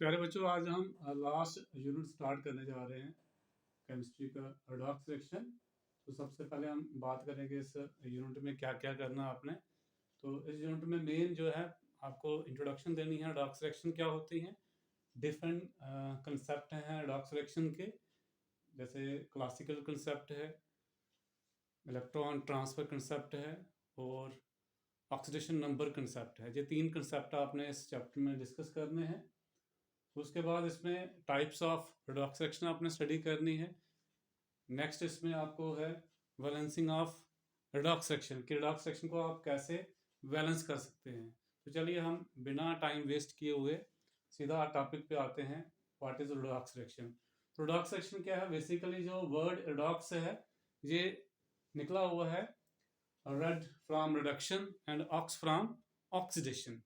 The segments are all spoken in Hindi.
प्यारे बच्चों, आज हम लास्ट यूनिट स्टार्ट करने जा रहे हैं केमिस्ट्री का रेडॉक्स रिएक्शन। तो सबसे पहले हम बात करेंगे इस यूनिट में क्या क्या करना आपने। तो इस यूनिट में मेन जो है आपको इंट्रोडक्शन देनी है। रेडॉक्स रिएक्शन क्या होती हैं, डिफरेंट कंसेप्ट हैं रेडॉक्स रिएक्शन के, जैसे क्लासिकल कंसेप्ट है, इलेक्ट्रॉन ट्रांसफर कंसेप्ट है और ऑक्सीडेशन नंबर कंसेप्ट है। ये तीन कंसेप्ट आपने इस चैप्टर में डिस्कस करने हैं। उसके बाद इसमें टाइप्स ऑफ रेडॉक्स रिएक्शन आपने स्टडी करनी है। नेक्स्ट इसमें आपको है बैलेंसिंग ऑफ रेडॉक्स रिएक्शन कि रेडॉक्स रिएक्शन को आप कैसे बैलेंस कर सकते हैं। तो चलिए हम बिना टाइम वेस्ट किए हुए सीधा टॉपिक पे आते हैं। What is redox reaction? तो रेडॉक्स रिएक्शन क्या है? बेसिकली जो वर्ड रेडॉक्स है ये निकला हुआ है red from reduction and ox from oxidation.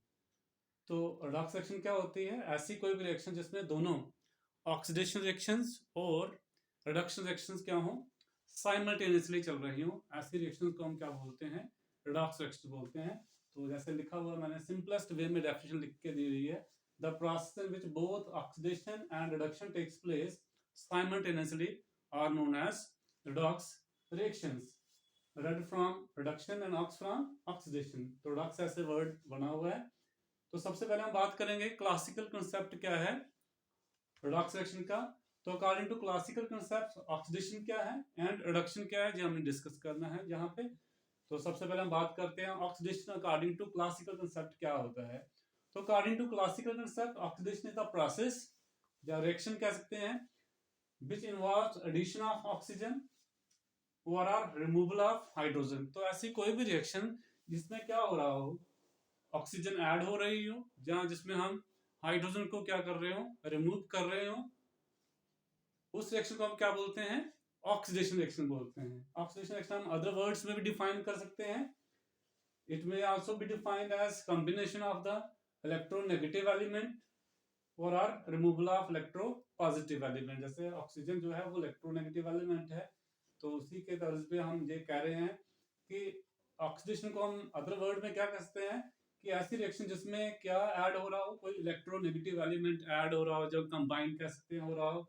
तो रेडॉक्स रिएक्शन क्या होती है? ऐसी कोई भी रिएक्शन जिसमें दोनों ऑक्सीडेशन रिएक्शंस और रिडक्शन रिएक्शंस क्या हो, साइमल्टेनियसली चल रही हो, ऐसी रिएक्शंस को हम क्या बोलते हैं? रेडॉक्स रिएक्शन बोलते हैं। तो जैसे लिखा हुआ मैंने सिंपलेस्ट वे में डेफिनेशन लिख के दी हुई है, the process in which both oxidation and reduction takes place simultaneously are known as redox reactions. Red from reduction and ox from oxidation. तो रेडॉक्स ऐसे वर्ड बना हुआ है। तो सबसे पहले हम बात करेंगे क्लासिकल कंसेप्ट क्या है रेडॉक्स रिएक्शन का। तो according to classical concept oxidation क्या है एंड रिडक्शन क्या है, ये हमने डिस्कस करना है यहाँ पे। तो सबसे पहले हम बात करते हैं oxidation according to classical concept क्या होता है। तो according to classical concept oxidation is the process या रिएक्शन कह सकते हैं which involves addition of oxygen और रिमूवल ऑफ हाइड्रोजन। तो ऐसी कोई भी रिएक्शन जिसमें क्या हो रहा हो, ऑक्सीजन ऐड हो रही हो, जहां जिसमें हम हाइड्रोजन को क्या कर रहे हो, रिमूव कर रहे हो, उस रिएक्शन को हम क्या बोलते हैं? ऑक्सीडेशन रिएक्शन बोलते हैं। ऑक्सीडेशन रिएक्शन हम अदर वर्ड्स में भी डिफाइन कर सकते हैं। It may also be defined as combination of the electronegative element और or removal of electropositive element. जैसे ऑक्सीजन जो है वो इलेक्ट्रोनेगेटिव एलिमेंट है, तो उसी के तर्ज पे हम ये कह रहे हैं कि ऑक्सीडेशन को हम अदर वर्ड में क्या कहते हैं कि ऐसी रिएक्शन जिसमें क्या ऐड हो रहा हो, कोई इलेक्ट्रोनेगेटिव एलिमेंट ऐड हो रहा हो, जो कंबाइन कह सकते हैं हो रहा हो,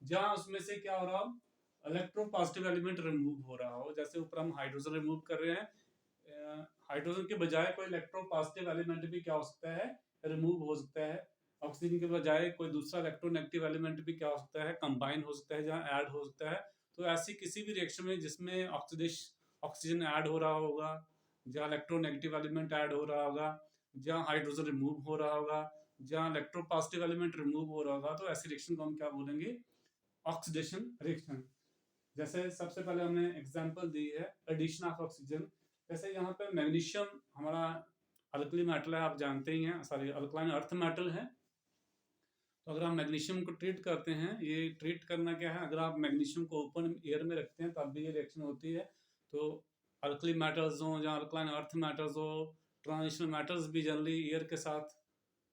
जहां उसमें से क्या हो रहा हो, इलेक्ट्रो पॉजिटिव एलिमेंट रिमूव हो रहा हो। जैसे ऊपर हम हाइड्रोजन रिमूव कर रहे हैं, हाइड्रोजन के बजाय कोई इलेक्ट्रो पॉजिटिव एलिमेंट भी क्या हो सकता है, रिमूव हो सकता है। ऑक्सीजन के बजाय कोई दूसरा इलेक्ट्रोनेगेटिव एलिमेंट भी क्या हो सकता है, कंबाइन हो सकता है, जहां ऐड हो सकता है। तो ऐसी किसी भी रिएक्शन में जिसमें ऑक्सीजन ऐड हो रहा होगा, जहाँ इलेक्ट्रोनेगेटिव एलिमेंट ऐड हो रहा होगा, जहाँ हाइड्रोजन रिमूव हो रहा होगा, जहाँ इलेक्ट्रोपॉजिटिव एलिमेंट रिमूव हो रहा होगा, तो ऐसी रिएक्शन को हम क्या बोलेंगे? Oxidation reaction. जैसे सबसे पहले हमने एग्जांपल दी है एडिशन ऑफ ऑक्सीजन। जैसे यहाँ पे मैग्नीशियम हमारा अल्कली मेटल है, आप जानते ही हैं, सॉरी अल्कलाइन अर्थ मेटल है। तो अगर हम मैग्नीशियम को ट्रीट करते हैं, ये ट्रीट करना क्या है, अगर आप मैग्नीशियम को ओपन एयर में रखते हैं तब भी ये रिएक्शन होती है। तो अल्कली मेटल्स हो या अल्कलाइन अर्थ मेटल्स हो, ट्रांजिशनल मेटल्स भी जनरली एयर के साथ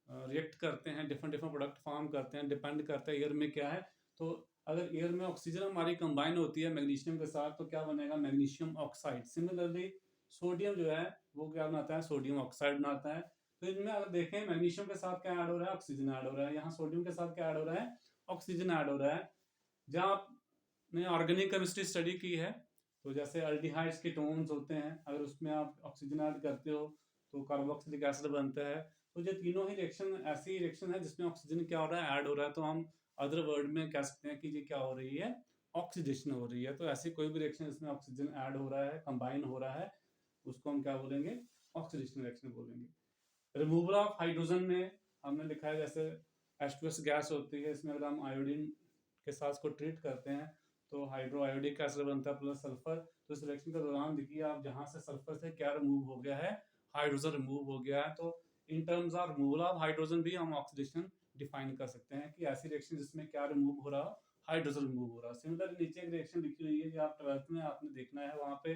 रिएक्ट करते हैं, डिफरेंट डिफरेंट प्रोडक्ट फॉर्म करते हैं, डिपेंड करता है एयर में क्या है। तो अगर एयर में ऑक्सीजन हमारी कंबाइन होती है मैग्नीशियम के साथ तो क्या बनेगा? Magnesium oxide. सिमिलरली सोडियम जो है वो क्या बनाता है? सोडियम ऑक्साइड बनाता है। तो इनमें अगर देखें मैग्नीशियम के साथ क्या ऐड हो रहा है? ऑक्सीजन ऐड हो रहा है। यहाँ सोडियम के साथ क्या ऐड हो रहा है? ऑक्सीजन ऐड हो रहा है। जहाँ आपने ऑर्गेनिक केमिस्ट्री स्टडी की है, तो जैसे अल्डिहाइड्स के टोन्स होते हैं, अगर उसमें आप ऑक्सीजन ऐड करते हो तो कार्बोक्सिलिक एसिड बनता है। तो ये तीनों ही रिएक्शन ऐसी रिएक्शन है जिसमें ऑक्सीजन क्या हो रहा है? ऐड हो रहा है। तो हम अदर वर्ड में कह सकते हैं कि ये क्या हो रही है? ऑक्सीडेशन हो रही है। तो ऐसी कोई भी रिएक्शन जिसमें ऑक्सीजन ऐड हो रहा है, कंबाइन हो रहा है, उसको हम क्या बोलेंगे? ऑक्सीडेशन रिएक्शन बोलेंगे। रिमूवल ऑफ हाइड्रोजन में हमने लिखा है जैसे H2S गैस होती है, इसमें अगर हम आयोडीन के साथ इसको ट्रीट करते हैं तो हाइड्रो आयोडिक एसिड बनता है प्लस सल्फर। तो इस रिएक्शन के दौरान देखिए आप, जहां से सल्फर से क्या रिमूव हो गया है? हाइड्रोजन रिमूव हो गया है। तो in terms of removal of hydrogen भी हम ऑक्सीडेशन डिफाइन कर सकते हैं कि ऐसी रिएक्शन जिसमें क्या रिमूव हो रहा, हाइड्रोजन रिमूव हो रहा। सिमिलर नीचे एक रिएक्शन लिखी हुई है जो आप 12th में आपने देखना है, वहाँ पे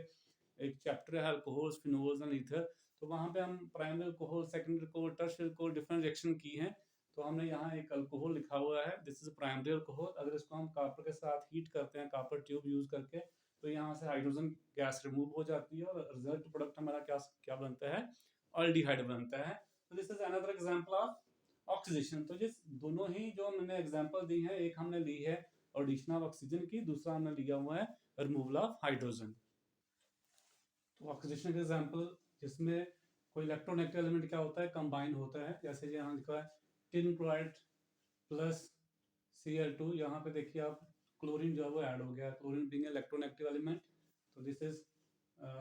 एक चैप्टर है अल्कोहल्स, फिनोल्स एंड ईथर। तो वहाँ पे हम primary alcohol, secondary alcohol, tertiary alcohol different reaction की हैं। तो हमने यहाँ एक अल्कोहल लिखा हुआ है, दिस इज प्राइमरी अल्कोहल। अगर इसको हम कॉपर के साथ हीट करते हैं, कॉपर ट्यूब यूज करके, तो यहाँ से हाइड्रोजन गैस रिमूव हो जाती है और रिजल्ट प्रोडक्ट हमारा क्या क्या बनता है? अल्डिहाइड बनता है। तो this is another example of oxidation. तो जिस दोनों ही जो मैंने एग्जांपल दी है, एक हमने ली है एडिशन ऑफ ऑक्सीजन की, दूसरा हमने लिया हुआ है रिमूवल ऑफ हाइड्रोजन। तो ऑक्सीडेशन का एग्जांपल जिसमें कोई इलेक्ट्रोनेगेटिव एलिमेंट क्या होता है, कंबाइन होता है, जैसे यहाँ लिखा है टिन क्लोराइड प्लस Cl2। यहाँ पे देखिए आप क्लोरीन जो है वो ऐड हो गया, क्लोरीन बीइंग इलेक्ट्रोनेगेटिव एलिमेंट। तो this is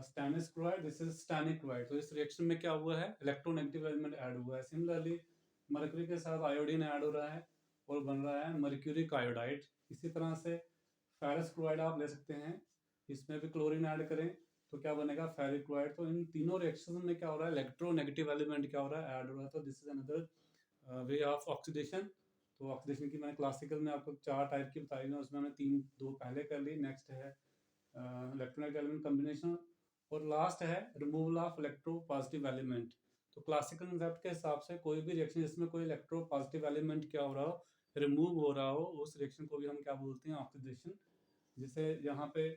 स्टैनिस chloride, this is stannic chloride. तो इस रिएक्शन में क्या हुआ है, इलेक्ट्रोनेगेटिव एलिमेंट ऐड हुआ है। सिमिलरली मरकरी के साथ आयोडीन ऐड हो रहा है और बन रहा है मर्क्यूरिक आयोडाइड। इसी तरह से फेरस क्लोराइड आप ले सकते हैं, इसमें भी क्लोरीन ऐड करें तो क्या बनेगा, फेरिक क्लोराइड। तो इन तीनों रिएक्शन में क्या हो रहा है, इलेक्ट्रोनेगेटिव एलिमेंट क्या हो रहा है, ऐड हो रहा है। तो this is another way of oxidation. तो ऑक्सीडेशन की मैंने क्लासिकल में आपको 4 टाइप की बताई है, उसमें हमने 2 पहले कर ली। नेक्स्ट है इलेक्ट्रोनेगेटिव एलिमेंट कॉम्बिनेशन, और लास्ट है removal of electropositive element. तो क्लासिकल कंसेप्ट के हिसाब से कोई भी रिएक्शन जिसमें कोई इलेक्ट्रो पॉजिटिव एलिमेंट क्या हो रहा हो, रिमूव हो रहा हो, उस रिएक्शन को भी हम क्या बोलते हैं, ऑक्सीडेशन। जैसे यहाँ पे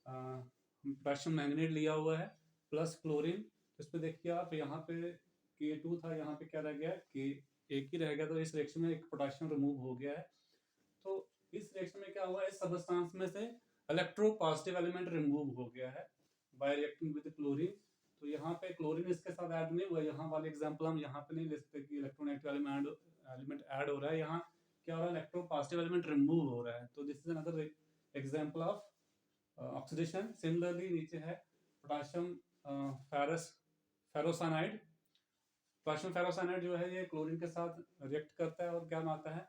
पोटेशियम मैंगनेट लिया हुआ है प्लस क्लोरीन, इस पे देखिए आप, यहाँ पे K2 था, यहाँ पे क्या रह गया, K एक ही रह गया। तो इस रिएक्शन में एक पोटेशियम रिमूव हो गया है। तो इस रिएक्शन में क्या हुआ है, इस सबस्टेंस में से इलेक्ट्रो पॉजिटिव एलिमेंट रिमूव हो गया है बाय रिएक्टिंग विद क्लोरीन। तो यहाँ पे क्लोरीन इसके साथ ऐड नहीं हुआ। यहाँ वाले एग्जांपल हम यहाँ पे नहीं ले सकते कि इलेक्ट्रोनेगेटिव एलिमेंट ऐड हो रहा है, यहाँ क्या हो रहा है, इलेक्ट्रो पॉजिटिव एलिमेंट रिमूव हो रहा है। तो this is another example of oxidation. Similarly नीचे है पोटेशियम फेरोसाइनाइड। पोटेशियम फेरोसाइनाइड जो है ये क्लोरीन के साथ रिएक्ट करता है और क्या बनाता है,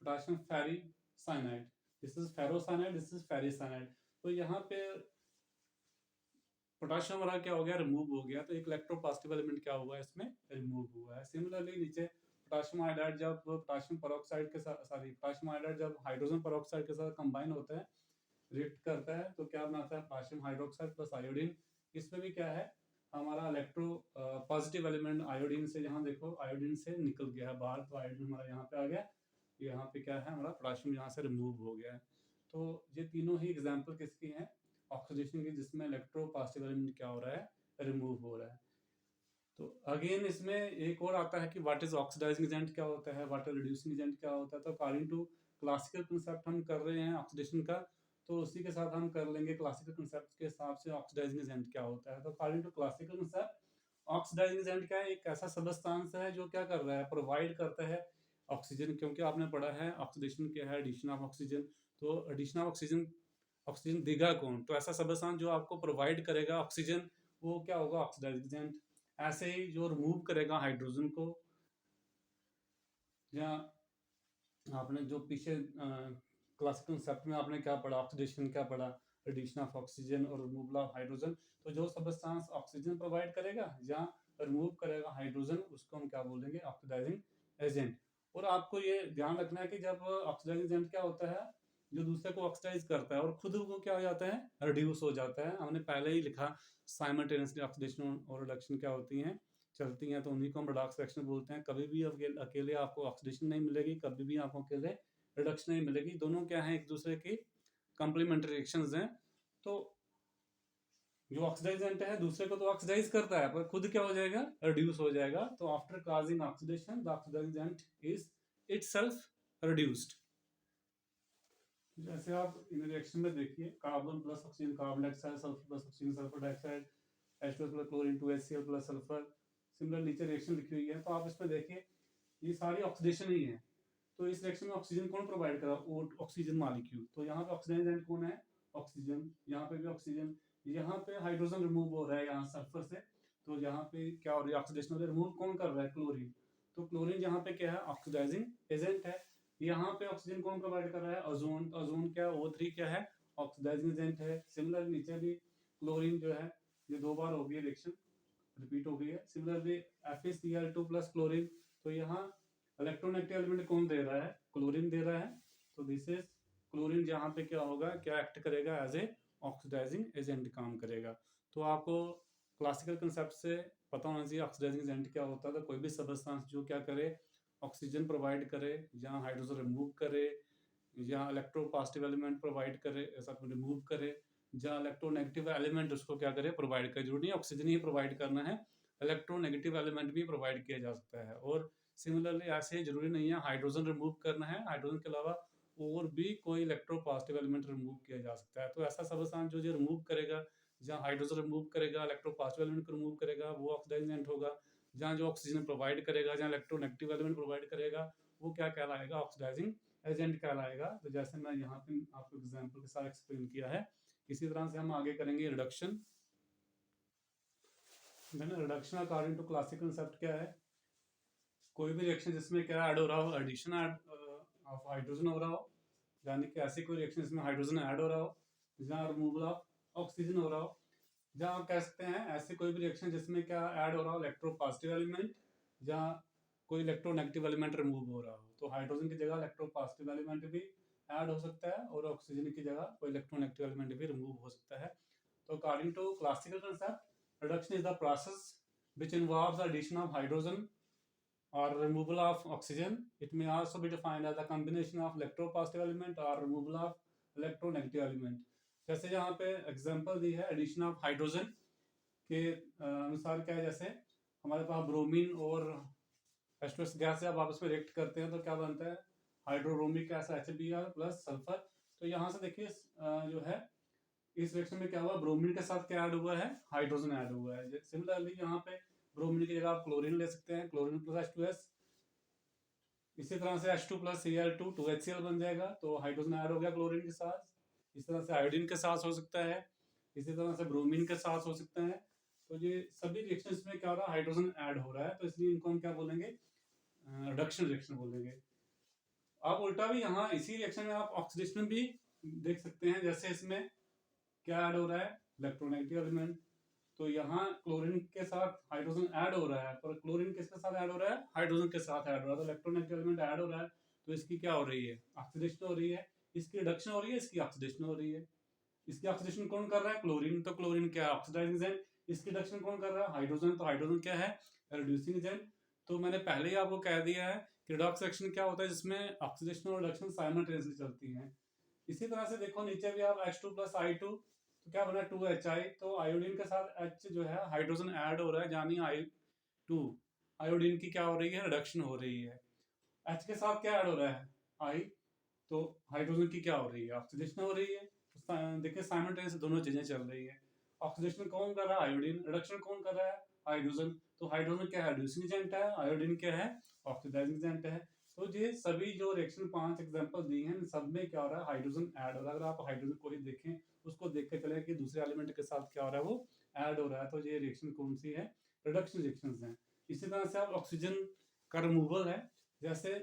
potassium ferricyanide. This is ferrocyanide, this is ferricyanide. तो यहाँ पे पोटेशियम वाला क्या हो गया, रिमूव हो गया। तो एक इलेक्ट्रोपॉजिटिव एलिमेंट क्या हुआ है, इसमें रिमूव हुआ है। सिमिलरली नीचे पोटेशियम आयोडाइड जब पोटेशियम पेरोक्साइड के साथ, पोटेशियम आयोडाइड जब हाइड्रोजन पेरोक्साइड के साथ कंबाइन होता है, रिएक्ट करता है, तो क्या बनाता है, पोटेशियम हाइड्रोक्साइड प्लस आयोडीन। इसमें भी क्या है, हमारा इलेक्ट्रो पॉजिटिव एलिमेंट आयोडीन से, यहाँ देखो आयोडीन से निकल गया है बाहर, तो आयोडीन हमारा यहाँ पे आ गया, यहाँ पे क्या है, हमारा पोटेशियम यहाँ से रिमूव हो गया है। तो ये तीनों ही एग्जाम्पल किसकी हैं, ऑक्सीडेशन की, जिसमें इलेक्ट्रो पॉजिटिव एलिमेंट क्या हो रहा है, रिमूव हो रहा है। तो अगेन इसमें एक और आता है कि व्हाट इज ऑक्सीडाइजिंग एजेंट क्या होता है, व्हाट इज रिड्यूसिंग एजेंट क्या होता है। तो अकॉर्डिंग टू क्लासिकल कंसेप्ट हम कर रहे हैं ऑक्सीडेशन का, तो उसी के साथ हम कर लेंगे क्लासिकल कंसेप्ट के हिसाब से ऑक्सीडाइजिंग एजेंट क्या होता है। तो according to classical concept, oxidising agent क्या है, एक ऐसा सबस्टेंस है जो क्या कर रहा है, प्रोवाइड करता है ऑक्सीजन। क्योंकि आपने पढ़ा है ऑक्सीडेशन क्या है, एडिशन ऑफ ऑक्सीजन। तो एडिशन ऑफ ऑक्सीजन, ऑक्सीजन देगा कौन, तो ऐसा सबस्टेंस जो आपको प्रोवाइड करेगा ऑक्सीजन, वो क्या होगा, ऑक्सीडाइजिंग एजेंट। ऐसे ही जो रिमूव करेगा हाइड्रोजन को, या आपने जो पीछे क्लासिकल कंसेप्ट में आपने क्या पढ़ा, ऑक्सीडेशन क्या पढ़ा, एडिशन ऑफ ऑक्सीजन और रिमूवल ऑफ हाइड्रोजन। तो जो सबस्टेंस ऑक्सीजन प्रोवाइड करेगा या रिमूव करेगा हाइड्रोजन, उसको हम क्या बोलेंगे, ऑक्सीडाइजिंग एजेंट। और आपको ये ध्यान रखना है कि जब ऑक्सीडाइजिंग एजेंट क्या होता है, जो दूसरे को ऑक्सीडाइज करता है और खुद वो क्या हो जाता है, रिड्यूस हो जाता है। हमने पहले ही लिखा साइमल्टेनियसली ऑक्सीडेशन और रिडक्शन क्या होती हैं, चलती हैं, तो उन्हीं को हम रिडॉक्स रिएक्शन बोलते हैं। कभी भी अकेले आपको ऑक्सीडेशन नहीं मिलेगी, कभी भी आपको अकेले रिडक्शन नहीं मिलेगी। दोनों क्या है, एक दूसरे की कंप्लीमेंट्री रिएक्शंस हैं। तो जो ऑक्सीडाइजेंट है दूसरे को तो ऑक्सीडाइज करता है, पर खुद क्या हो जाएगा, रिड्यूस हो जाएगा। तो after causing oxidation the oxidant is itself reduced. जैसे आप इन रिएक्शन में देखिए, carbon plus oxygen carbon dioxide, sulphur plus oxygen sulphur dioxide, H2 plus chlorine 2HCl plus sulphur. Similar नीचे रिएक्शन लिखी हुई है, तो आप इसमें देखिए ये सारी ऑक्सीडेशन ही है। तो इस रिएक्शन में ऑक्सीजन कौन प्रोवाइड कर रहा है, ऑक्सीजन मॉलिक्यूल। तो यहाँ पे ऑक्सीडाइजेंट कौन है, ऑक्सीजन। यहाँ पे भी ऑक्सीजन, यहाँ पे हाइड्रोजन रिमूव हो रहा है यहाँ सल्फर से, तो यहाँ पे क्या हो रही है, ऑक्सीडेशन हो रही है। रिमूव कौन कर रहा है, क्लोरीन। तो क्लोरीन यहाँ पे क्या है, ऑक्सीडाइजिंग एजेंट है। यहाँ पे ऑक्सीजन कौन प्रोवाइड कर रहा है, ओजोन। ओजोन क्या, O3 क्या है, ऑक्सीडाइजिंग एजेंट है। सिमिलर नीचे भी क्लोरीन जो है, ये 2 बार हो गई रिएक्शन, रिपीट हो गई है। सिमिलरली FeCl2 प्लस क्लोरीन, तो यहाँ इलेक्ट्रोनेगेटिव एलिमेंट कौन दे रहा है, क्लोरीन दे रहा है। तो दिस इज क्लोरीन, जहाँ पे क्या होगा, क्या एक्ट करेगा, एज ए ऑक्सीडाइजिंग एजेंट काम करेगा। तो आपको क्लासिकल कंसेप्ट से पता होना चाहिए ऑक्सीडाइजिंग एजेंट क्या होता है। तो कोई भी सबस्टेंस जो क्या करे, ऑक्सीजन प्रोवाइड करे, या हाइड्रोजन रिमूव करे, या इलेक्ट्रोपॉजिटिव एलिमेंट प्रोवाइड करे, ऐसा रिमूव करे, या इलेक्ट्रोनेगेटिव एलिमेंट उसको क्या करे, प्रोवाइड करे। जरूरी नहीं ऑक्सीजन ही प्रोवाइड करना है, इलेक्ट्रोनेगेटिव एलिमेंट भी प्रोवाइड किया जा सकता है। और सिमिलरली ऐसे जरूरी नहीं है हाइड्रोजन रिमूव करना है, हाइड्रोजन के अलावा और भी कोई इलेक्ट्रोपॉजिटिव एलिमेंट रिमूव किया जा सकता है। तो ऐसा सबस्थान जो रिमूव करेगा, जहाँ हाइड्रोजन रिमूव करेगा, इलेक्ट्रोपॉजिटिव एलिमेंट को रिमूव करेगा, वो ऑक्सीडाइजिंग एजेंट होगा। जहाँ जो ऑक्सीजन प्रोवाइड करेगा, जहाँ इलेक्ट्रोनेगेटिव एलिमेंट प्रोवाइड करेगा, वो क्या कहलाएगा? ऑक्सीडाइजिंग एजेंट कहलाएगा। तो जैसे मैं यहाँ पे आपको एग्जांपल के साथ एक्सप्लेन किया है, इसी तरह से हम आगे करेंगे reduction. Reduction according to classical concept क्या है? कोई भी रिएक्शन जिसमें क्या ऐड हो रहा हो, एडिशन ऑफ हाइड्रोजन हो रहा हो, यानी कि ऐसी कोई रिएक्शन जिसमें हाइड्रोजन ऐड हो रहा हो, जहाँ रिमूवल ऑफ ऑक्सीजन हो रहा हो, जहाँ आप कह सकते हैं ऐसे कोई भी रिएक्शन जिसमें क्या ऐड हो रहा हो इलेक्ट्रोपॉजिटिव एलिमेंट, जहाँ कोई इलेक्ट्रोनेगेटिव एलिमेंट रिमूव हो रहा हो। तो हाइड्रोजन की जगह इलेक्ट्रोपॉजिटिव एलिमेंट भी ऐड हो सकता है और ऑक्सीजन की जगह कोई इलेक्ट्रोनेगेटिव एलिमेंट भी रिमूव हो सकता है। तो according to classical concept, reduction is the process which involves the addition of hydrogen or removal of oxygen. It may also be defined as a combination of electropositive element or removal of electronegative element. जैसे यहाँ पे एग्जांपल दी है एडिशन ऑफ हाइड्रोजन के अनुसार क्या है, जैसे हमारे पास ब्रोमीन और H2S गैस से आप आपस में रिएक्ट करते हैं तो क्या बनता है? Hydrobromic acid HBr plus sulphur. तो यहाँ से देखिए जो है इस रिएक्शन में क्या हुआ, ब्रोमीन के साथ क्या ऐड हुआ है? हाइड्रोजन ऐड हुआ है। सिमिलरली यहाँ पे ब्रोमीन की जगह आप क्लोरीन ले सकते हैं, क्लोरीन प्लस H2S। इसी तरह से H2 प्लस Cl2 2HCl बन जाएगा, तो हाइड्रोजन ऐड हो गया क्लोरीन के साथ। इस तरह से आयोडीन के साथ हो सकता है, इसी तरह से ब्रोमीन के साथ हो सकता है। तो ये सभी रिएक्शन में क्या हो रहा है? हाइड्रोजन ऐड हो रहा है, तो इसलिए इनको हम क्या बोलेंगे? रिडक्शन रिएक्शन बोलेंगे। आप उल्टा भी यहाँ इसी रिएक्शन में आप ऑक्सीडेशन भी देख सकते हैं, जैसे इसमें क्या ऐड हो रहा है? Electronegative element. तो यहाँ क्लोरीन के साथ हाइड्रोजन ऐड हो रहा है, पर क्लोरीन किसके साथ ऐड हो रहा है? हाइड्रोजन के साथ ऐड हो रहा है। तो इलेक्ट्रोनेगेटिव एलिमेंट ऐड हो रहा है, तो इसकी क्या हो रही है? ऑक्सीडेशन हो रही है। इसकी रिडक्शन हो रही है, इसकी ऑक्सीडेशन हो रही है। इसकी ऑक्सीडेशन कौन कर रहा है? क्लोरीन। तो क्लोरीन क्या है? Oxidising agent. इसकी रिडक्शन कौन कर रहा है? हाइड्रोजन। तो हाइड्रोजन क्या है? Reducing agent. तो मैंने पहले ही आपको कह दिया है कि रिडॉक्स रिएक्शन क्या होता है, जिसमें ऑक्सीडेशन और रिडक्शन साइमल्टेनियसली चलती हैं। इसी तरह से देखो नीचे भी आप H2 प्लस I2, तो क्या बना? 2HI। तो आयोडीन के साथ H जो है हाइड्रोजन ऐड हो रहा है, यानी I2 आयोडीन की क्या हो रही है? रिडक्शन हो रही है। H के साथ क्या ऐड हो रहा है? I। तो हाइड्रोजन की क्या हो रही है? ऑक्सीडेशन हो रही है। तो देखिए साइमल्टेनियसली दोनों चीजें चल रही है। ऑक्सीडेशन कौन कर रहा है? आयोडीन। रिडक्शन कौन कर रहा है? हाइड्रोजन। तो हाइड्रोजन क्या है? रिड्यूसिंग एजेंट है, आयोडीन क्या है? ऑक्सीडाइजिंग एजेंट है। तो ये सभी जो रिएक्शन 5 एग्जांपल दी हैं, सब में क्या हो रहा है? हाइड्रोजन ऐड हो रहा है। अगर आप हाइड्रोजन को ही देखें, उसको देख के चले कि दूसरे एलिमेंट के साथ क्या हो रहा है, वो ऐड हो रहा है। तो ये रिएक्शन कौन सी है? रिडक्शन रिएक्शंस हैं। इसी तरह से आप ऑक्सीजन का रिमूवल है, जैसे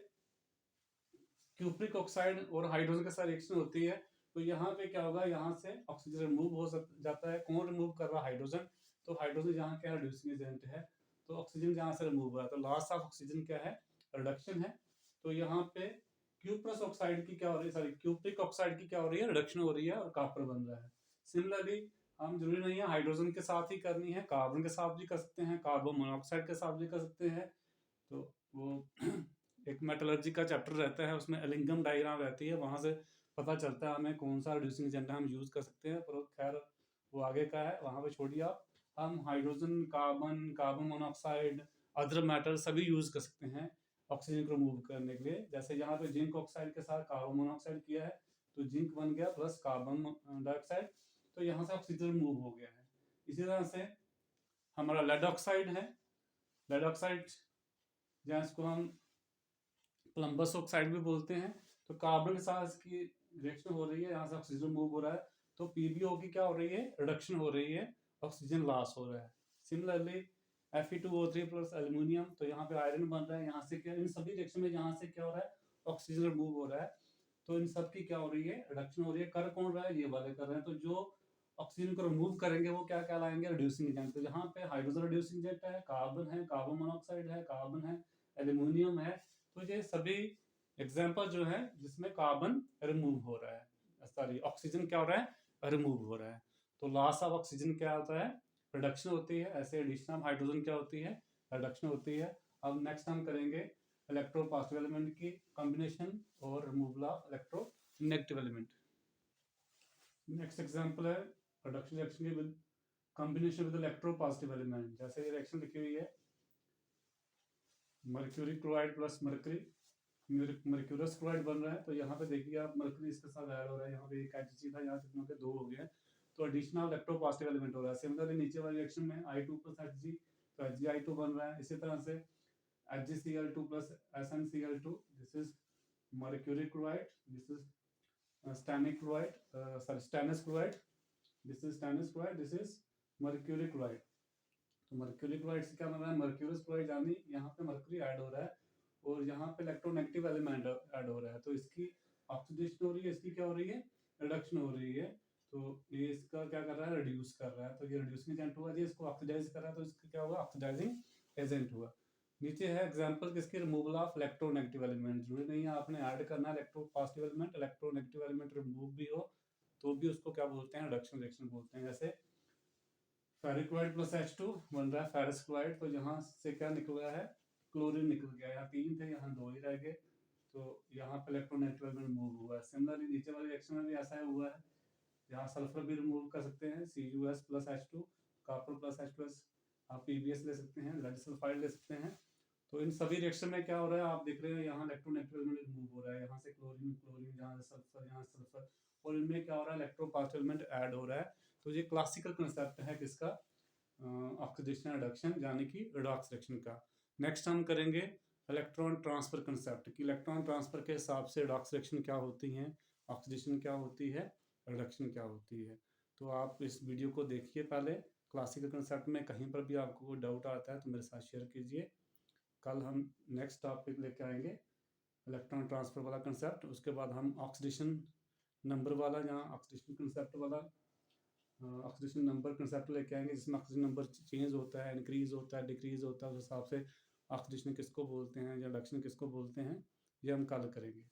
क्यूप्रिक ऑक्साइड और हाइड्रोजन के साथ रिएक्शन होती है, तो यहाँ पे क्या होगा? यहाँ से ऑक्सीजन रिमूव हो जाता है। कौन रिमूव कर रहा है? हाइड्रोजन। तो हाइड्रोजन यहाँ क्या रिड्यूसिंग एजेंट है, तो ऑक्सीजन जहाँ से रिमूव हुआ है, तो लॉस ऑफ ऑक्सीजन क्या है? रिडक्शन है। तो यहाँ पे क्यूप्रस ऑक्साइड की क्या हो रही है? सॉरी, क्यूप्रिक ऑक्साइड की क्या हो रही है? रिडक्शन हो रही है और कॉपर बन रहा है। सिमिलरली हम जरूरी नहीं है हाइड्रोजन के साथ ही करनी है, कार्बन के साथ भी कर सकते हैं, कार्बन मोनोऑक्साइड के साथ भी कर सकते हैं। तो वो एक मेटलर्जी का चैप्टर रहता है, उसमें एलिंगम डायग्राम रहती है, वहां से पता चलता है हमें कौन सा रिड्यूसिंग एजेंट हम यूज कर सकते हैं। पर खैर वो आगे का है, वहां पे छोड़िए आप। हम hydrogen, carbon, carbon monoxide, other metal सभी यूज कर सकते हैं ऑक्सीजन को रिमूव करने के लिए। जैसे यहाँ पे जिंक ऑक्साइड के साथ कार्बन मोनोऑक्साइड किया है, तो जिंक बन गया प्लस कार्बन डाइऑक्साइड, तो यहाँ से ऑक्सीजन रिमूव हो गया है। इसी तरह से हमारा लेड ऑक्साइड है, लेड ऑक्साइड जहाँ इसको हम प्लम्बस ऑक्साइड भी बोलते हैं। तो कार्बन के साथ इसकी रिएक्शन हो रही है, यहाँ से ऑक्सीजन मूव हो रहा है, तो पीबीओ की क्या हो रही है? रिडक्शन हो रही है, ऑक्सीजन लॉस हो रहा है। सिमिलरली Fe2O3 प्लस एल्यूमिनियम, तो यहाँ पे आयरन बन रहा है, यहाँ से क्या, इन सभी रिएक्शन में यहाँ से क्या हो रहा है? ऑक्सीजन रिमूव हो रहा है। तो इन सब की क्या हो रही है? रिडक्शन हो रही है। कर कौन रहा है? ये वाले कर रहे हैं। तो जो ऑक्सीजन को रिमूव करेंगे वो क्या कहलाएंगे? Reducing agent. तो यहाँ पे हाइड्रोजन रिड्यूसिंग एजेंट है, कार्बन है, कार्बन मोनोऑक्साइड है, कार्बन है, एल्यूमिनियम है। तो ये सभी एग्जाम्पल जो है जिसमें कार्बन रिमूव हो रहा है, सॉरी ऑक्सीजन क्या हो रहा है? रिमूव हो रहा है। तो लॉस ऑफ ऑक्सीजन क्या होता है? रिडक्शन होती है। ऐसे एडिशन ऑफ हाइड्रोजन क्या होती है? रिडक्शन होती है। अब नेक्स्ट हम करेंगे इलेक्ट्रोपॉजिटिव एलिमेंट की कॉम्बिनेशन और removal of electronegative element. Next example है रिडक्शन रिएक्शन की with combination with electropositive element. जैसे ये रिएक्शन लिखी हुई है, mercury chloride plus mercurous chloride बन रहा है। तो यहाँ पे देखिए आप मर्क्यूरी इसके साथ ऐड हो रहा है, यहाँ पे एक Hg था, यहाँ कितनों के 2 हो गए हैं, तो एडिशनल इलेक्ट्रोपॉजिटिव एलिमेंट हो रहा है। सिमिलरली नीचे वाले रिएक्शन में I2 प्लस Hg, तो HgI2 बन रहा है। इसी तरह से HgCl2 plus SnCl2, this is mercury chloride, this is stannic chloride, sorry stannous chloride, this is stannous chloride, this is mercury chloride. तो मर्क्यूरी क्लोराइड से क्या बन रहा है, मर्क्यूरस क्लोराइड, यानी यहाँ पे मर्क्यूरी ऐड हो रहा है और यहाँ पे इलेक्ट्रोनेगेटिव एलिमेंट ऐड हो रहा है। तो इसकी ऑक्सीडेशन हो रही है, इसकी क्या हो रही है, रिडक्शन हो रही है। तो ये इसका क्या कर रहा है, रिड्यूस कर रहा है। तो ये रिड्यूसिंग एजेंट हुआ, ये इसको ऑक्सीडाइज कर रहा है, तो इसका क्या हुआ, ऑक्सीडाइजिंग एजेंट हुआ। नीचे है एग्जांपल किसके, रिमूवल ऑफ इलेक्ट्रोनेगेटिव एलिमेंट। जरूरी नहीं है आपने ऐड करना electropositive element, electronegative element remove भी हो तो भी उसको क्या बोलते हैं, रिडक्शन रिएक्शन बोलते हैं। जैसे फेरिक क्लोराइड प्लस H2 बन रहा है फेरस क्लोराइड, तो यहाँ से क्या निकल गया है, क्लोरीन निकल गया। यहाँ 3 थे, यहाँ 2 ही रह गए, तो यहाँ पे इलेक्ट्रोनेगेटिव एलिमेंट रिमूव हुआ है। सिमिलरली नीचे वाले रिएक्शन में भी ऐसा ही हुआ है। यहाँ सल्फर भी रिमूव कर सकते हैं, CuS plus H2, copper plus H2S, आप PbS ले सकते हैं, लेड सल्फाइड ले सकते हैं। तो इन सभी रिएक्शन में क्या हो रहा है, आप देख रहे हैं यहाँ इलेक्ट्रोनेगेटिव एलिमेंट रिमूव हो रहा है, यहाँ से क्लोरीन क्लोरीन, यहाँ से सल्फर, यहाँ से सल्फर, और इनमें क्या हो रहा है, इलेक्ट्रोपॉजिटिव एलिमेंट ऐड हो रहा है। तो ये क्लासिकल कंसेप्ट है किसका, ऑक्सीडेशन रिडक्शन यानी कि रिडॉक्स रिएक्शन का। नेक्स्ट हम करेंगे इलेक्ट्रॉन ट्रांसफर कंसेप्ट कि इलेक्ट्रॉन ट्रांसफर के हिसाब से रिडॉक्स रिएक्शन क्या होती हैं, ऑक्सीडेशन क्या होती है, रिडक्शन क्या होती है। तो आप इस वीडियो को देखिए पहले, क्लासिकल कंसेप्ट में कहीं पर भी आपको कोई डाउट आता है तो मेरे साथ शेयर कीजिए। कल हम नेक्स्ट टॉपिक लेके आएंगे इलेक्ट्रॉन ट्रांसफर वाला कंसेप्ट, उसके बाद हम ऑक्सीडेशन नंबर वाला, जहाँ ऑक्सीडेशन कंसेप्ट वाला ऑक्सीडेशन नंबर कंसेप्ट लेके आएंगे, जिसमें ऑक्सीजन नंबर चेंज होता है, इंक्रीज होता है, डिक्रीज होता है, उस हिसाब से ऑक्सीडेशन किसको बोलते हैं या रिडक्शन किसको बोलते हैं, ये हम कल करेंगे।